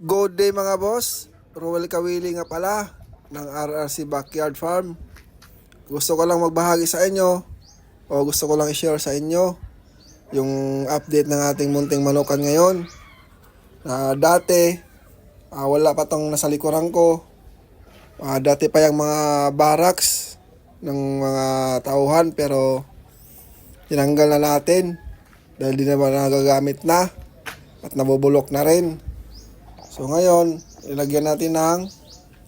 Good day mga boss, Ruel Kawili nga pala ng RRC Backyard Farm. Gusto ko lang magbahagi sa inyo o gusto ko lang i-share sa inyo yung update ng ating munting manukan ngayon. Dati wala pa tong nasa likuran ko. Dati pa yung mga barracks ng mga tauhan pero tinanggal na natin dahil di naman nagagamit na at nabubulok na rin. So ngayon, ilagyan natin ng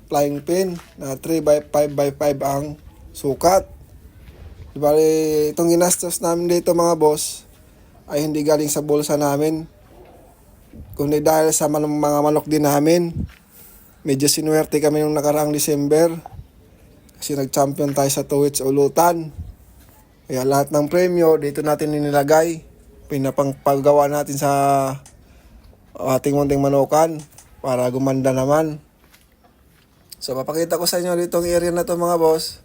flying pin na 3x5x5 ang sukat. Diba, itong ginastos namin dito mga boss ay hindi galing sa bulsa namin, kundi dahil sa mga manok din namin. Medyo sinuwerte kami nung nakaraang December kasi nag-champion tayo sa tuwits ulutan. Kaya lahat ng premyo dito natin inilagay, pinapangpagawa natin sa ating munting manukan para gumanda naman. So papakita ko sa inyo ditong area na to mga boss.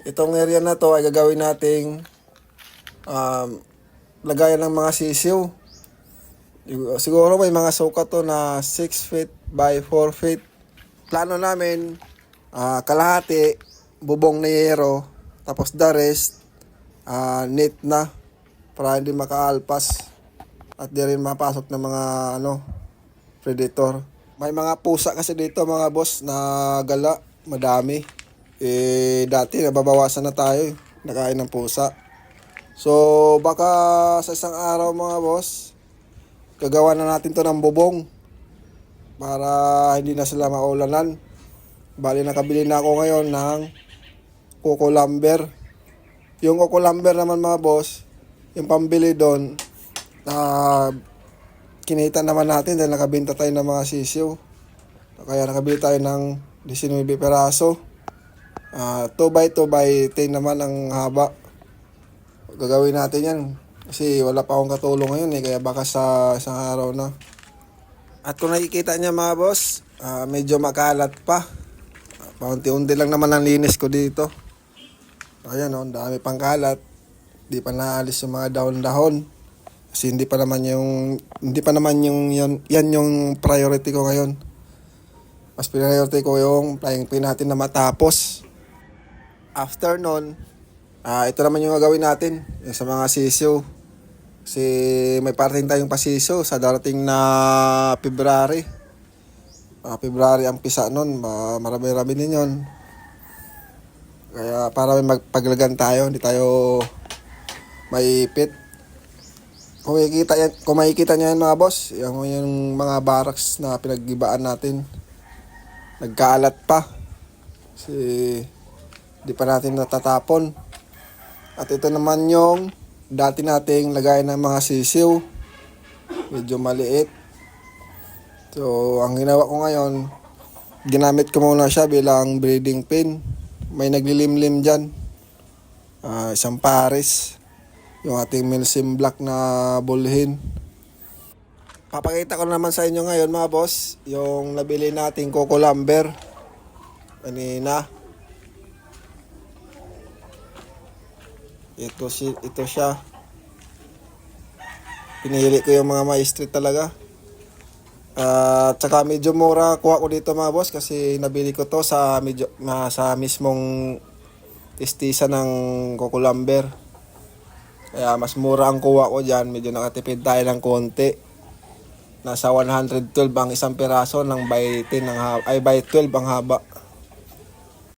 Itong area na to ay gagawin nating lagayan ng mga sisiw. Siguro may mga sukat to na 6 feet by 4 feet. Plano namin kalahati bubong na yero, tapos the rest net na para hindi makaalpas at di rin mapasok ng mga predator. May mga pusa kasi dito mga boss na gala, madami. Dati nababawasan na tayo, nakain ng pusa. So baka sa isang araw mga boss, gagawa na natin to ng bubong para hindi na sila maulanan. Bali nakabili na ako ngayon ng coco lumber. Yung coco lumber naman mga boss, yung pambili doon, kinita naman natin dahil nakabenta tayo ng mga sisiw. Kaya nakabili tayo ng 19 peraso. 2x2x10 naman ang haba. Gagawin natin yan kasi wala pa akong katulong ngayon kaya baka sa isang araw na. At kung nakikita niya mga boss, medyo makalat pa. Paunti-unti lang naman ang linis ko dito. Ayan dami pang kalat. Di pa naalis yung mga dahon-dahon. Kasi hindi pa naman yan yung priority ko ngayon. Mas priority ko yung flying pin natin na matapos. After nun, ito naman yung gagawin natin yung sa mga sisiw. Kasi may parating tayong pasisiw sa darating na February. February ang pisa nun, marami-rami din yun. Kaya para may magpaglagan tayo, hindi tayo maipit. Kung makikita niyo yan mga boss, yung mga barracks na pinag-ibaan natin, nagkaalat pa. Kasi di pa natin natatapon. At ito naman yung dati nating lagayan ng mga sisiw. Medyo maliit. So, ang ginawa ko ngayon, ginamit ko muna siya bilang breeding pin. May naglilimlim dyan. Isang pares. Yung ating Milsim Black na bulhin. Papakita ko naman sa inyo ngayon mga boss, yung nabili nating coco lumber kanina. Ito siya. Pinili ko yung mga maestri talaga. At saka medyo mura kuha ko dito mga boss kasi nabili ko to sa mismong tistisa ng coco lumber. Kaya mas mura ang kuha ko dyan. Medyo nakatipid tayo ng konti. Nasa 112 ang isang piraso ng by 10 by 12 ang haba.